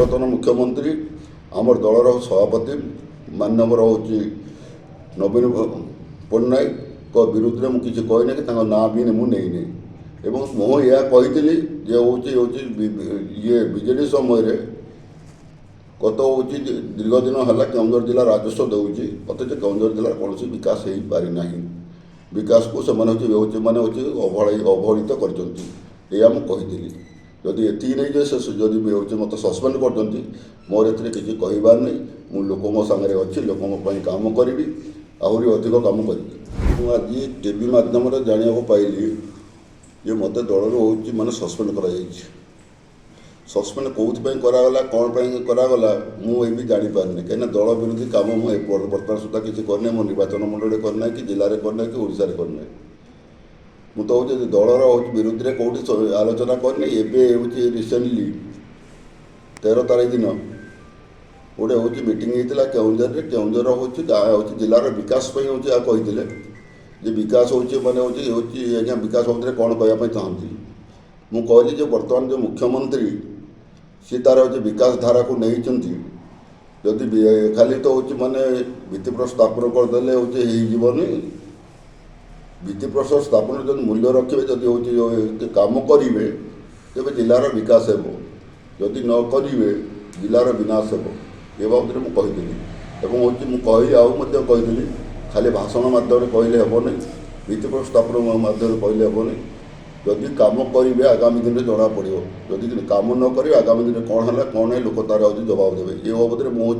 ପୂର୍ବତନ ମୁଖ୍ୟମନ୍ତ୍ରୀ ଆମର ଦଳର ସଭାପତି ମାନ୍ୟବର ହେଉଛି ନବୀନ ପଟ୍ଟନାୟକଙ୍କ ବିରୁଦ୍ଧରେ ମୁଁ କିଛି କହିନି କି ତାଙ୍କ ନାଁ ବି ମୁଁ ନେଇନି ଏବଂ ମୁଁ ଏହା କହିଥିଲି ଯେ ହେଉଛି ଇଏ ବିଜେଡ଼ି ସମୟରେ ଗତ ହେଉଛି ଦୀର୍ଘ ଦିନ ହେଲା କେଉଁଝର ଜିଲ୍ଲା ରାଜସ୍ୱ ଦେଉଛି ଅଥଚ କେଉଁଝର ଜିଲ୍ଲାର କୌଣସି ବିକାଶ ହେଇପାରିନାହିଁ। ବିକାଶକୁ ସେମାନେ ଅବହେଳିତ କରିଛନ୍ତି ଏହା ମୁଁ କହିଥିଲି। ଯଦି ଏତିକି ନେଇ ଯେ ସେ ଯଦି ହେଉଛି ମୋତେ ସସ୍ପେଣ୍ଡ କରିଛନ୍ତି ମୋର ଏଥିରେ କିଛି କହିବାର ନାହିଁ। ମୁଁ ଲୋକଙ୍କ ସାଙ୍ଗରେ ଅଛି, ଲୋକଙ୍କ ପାଇଁ କାମ କରିବି, ଆହୁରି ଅଧିକ କାମ କରିବି। ମୁଁ ଆଜି ଟିଭି ମାଧ୍ୟମରେ ଜାଣିବାକୁ ପାଇଲି ଯେ ମୋତେ ଦଳରୁ ହେଉଛି ସସ୍ପେଣ୍ଡ କରାଯାଇଛି। ସସ୍ପେଣ୍ଡ କେଉଁଥିପାଇଁ କରାଗଲା, କ'ଣ ପାଇଁ କରାଗଲା ମୁଁ ଏ ବି ଜାଣିପାରିନି, କାହିଁକିନା ଦଳ ବିରୋଧୀ କାମ ମୁଁ ବର୍ତ୍ତମାନ ସୁଦ୍ଧା କିଛି କରିନାହିଁ। ମୋ ନିର୍ବାଚନ ମଣ୍ଡଳୀରେ କରିନାହିଁ, କି ଜିଲ୍ଲାରେ କରିନାହିଁ, କି ଓଡ଼ିଶାରେ କରିନାହିଁ। ମୁଁ ତ ହେଉଛି ଦଳର ବିରୁଦ୍ଧରେ କେଉଁଠି ଆଲୋଚନା କରିନି। ଏବେ ହେଉଛି ରିସେଣ୍ଟଲି 13 ତାରିଖ ଦିନ ଗୋଟେ ମିଟିଂ ହେଇଥିଲା କେଉଁଝରରେ। କେଉଁଝର ହେଉଛି ଜିଲ୍ଲାର ବିକାଶ ପାଇଁ ଏହା କହିଥିଲେ ଯେ ବିକାଶ ଆଜ୍ଞା ବିକାଶ ଉପରେ କ'ଣ କହିବା ପାଇଁ ଚାହାନ୍ତି। ମୁଁ କହିଲି ଯେ ବର୍ତ୍ତମାନ ଯେଉଁ ମୁଖ୍ୟମନ୍ତ୍ରୀ ସେ ତା'ର ବିକାଶ ଧାରାକୁ ନେଇଛନ୍ତି, ଯଦି ଖାଲି ତ ଭିତ୍ତିପ୍ରସ୍ତର ସ୍ଥାପନ କରିଦେଲେ ହେଇଯିବନି। ଭିତ୍ତିପ୍ରସ୍ତର ସ୍ଥାପନରେ ଯଦି ମୂଲ୍ୟ ରଖିବେ, ଯଦି କାମ କରିବେ ତେବେ ଜିଲ୍ଲାର ବିକାଶ ହେବ, ଯଦି ନ କରିବେ ଜିଲ୍ଲାର ବିନାଶ ହେବ। ଏ ବାବଦରେ ମୁଁ କହିଥିଲି ଏବଂ ମୁଁ ଆଉ ମଧ୍ୟ କହିଥିଲି ଖାଲି ଭାଷଣ ମାଧ୍ୟମରେ କହିଲେ ହେବନି, ଭିତ୍ତିପ୍ରସ୍ତର ସ୍ଥାପନ ମାଧ୍ୟମରେ କହିଲେ ହେବନି। ଯଦି କାମ କରିବେ ଆଗାମୀ ଦିନରେ ଜଣାପଡ଼ିବ, ଯଦି କାମ ନ କରିବେ ଆଗାମୀ ଦିନରେ କ'ଣ ହେଲା କ'ଣ ନାହିଁ ଲୋକ ତା'ର ଜବାବ ଦେବେ। ଏ ବାବଦରେ ମୁଁ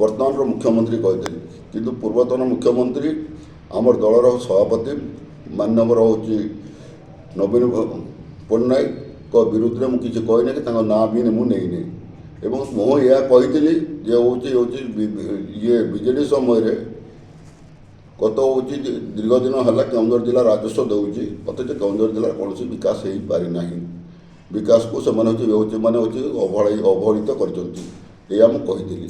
ବର୍ତ୍ତମାନର ମୁଖ୍ୟମନ୍ତ୍ରୀ କହିଥିଲି, କିନ୍ତୁ ପୂର୍ବତନ ମୁଖ୍ୟମନ୍ତ୍ରୀ ଆମର ଦଳର ସଭାପତି ମାନ୍ୟବର ନବୀନ ପଟ୍ଟନାୟକଙ୍କ ବିରୁଦ୍ଧରେ ମୁଁ କିଛି କହିନି କି ତାଙ୍କ ନାଁ ବି ମୁଁ ନେଇନି ଏବଂ ମୁଁ ଏହା କହିଥିଲି ଯେ ଇଏ ବିଜେଡ଼ି ସମୟରେ ଗତ ଦୀର୍ଘ ଦିନ ହେଲା କେଉଁଝର ଜିଲ୍ଲା ରାଜସ୍ୱ ଦେଉଛି ଅଥଚ କେଉଁଝର ଜିଲ୍ଲାର କୌଣସି ବିକାଶ ହେଇପାରିନାହିଁ। ବିକାଶକୁ ସେମାନେ ଅବହେଳିତ କରିଛନ୍ତି ଏହା ମୁଁ କହିଥିଲି।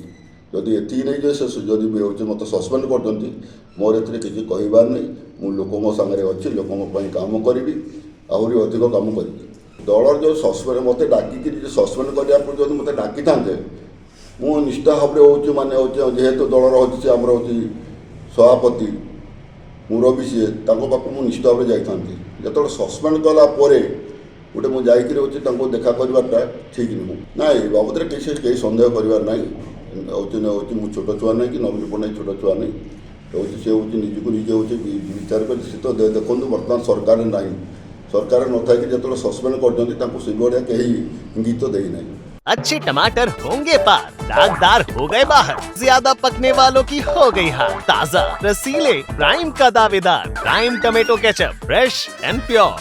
ଯଦି ଏତିକି ନେଇ ଯେ ସେ ଯଦି ମୋତେ ସସ୍ପେଣ୍ଡ କରିଛନ୍ତି ମୋର ଏଥିରେ କିଛି କହିବାର ନାହିଁ। ମୁଁ ଲୋକଙ୍କ ସାଙ୍ଗରେ ଅଛି, ଲୋକଙ୍କ ପାଇଁ କାମ କରିବି, ଆହୁରି ଅଧିକ କାମ କରିବି। ଦଳର ଯେଉଁ ସସ୍ପେଣ୍ଡ ମୋତେ ଡାକିକି ସସ୍ପେଣ୍ଡ କରିବା ପୂର୍ବରୁ ଯଦି ମୋତେ ଡାକିଥାନ୍ତେ ମୁଁ ନିଷ୍ଠା ଭାବରେ ଯେହେତୁ ଦଳର ସେ ଆମର ସଭାପତି ମୁରବୀ ସିଏ, ତାଙ୍କ ପାଖକୁ ମୁଁ ନିଶ୍ଚିତ ଭାବରେ ଯାଇଥାନ୍ତି। ଯେତେବେଳେ ସସ୍ପେଣ୍ଡ କଲା ପରେ ମୁଁ ଯାଇକରି ତାଙ୍କୁ ଦେଖା କରିବାଟା ଠିକ୍ ନୁହେଁ। ନାଇଁ ଏ ବାବଦରେ କେହି ସନ୍ଦେହ କରିବାର ନାହିଁ। ମୁଁ ଛୋଟ ଛୁଆ ନାହିଁ କି ନବୀନ ପଟ୍ଟନାୟକ ଛୋଟ ଛୁଆ ନାହିଁ। ସେ ନିଜକୁ ନିଜେ ବିଚାର କରି ସେ ତ ଦେଖନ୍ତୁ ବର୍ତ୍ତମାନ ସରକାରରେ ନାହିଁ। ସରକାର ନଥାଇକି ଯେତେବେଳେ ସସ୍ପେଣ୍ଡ କରିଛନ୍ତି ତାଙ୍କୁ ସେଭଳିଆ କେହି ଇଙ୍ଗିତ ଦେଇନାହିଁ। अच्छे टमाटर होंगे पार, दागदार हो गए बाहर, ज्यादा पकने वालों की हो गई हार। ताजा रसीले प्राइम का दावेदार, prime tomato ketchup, fresh and pure.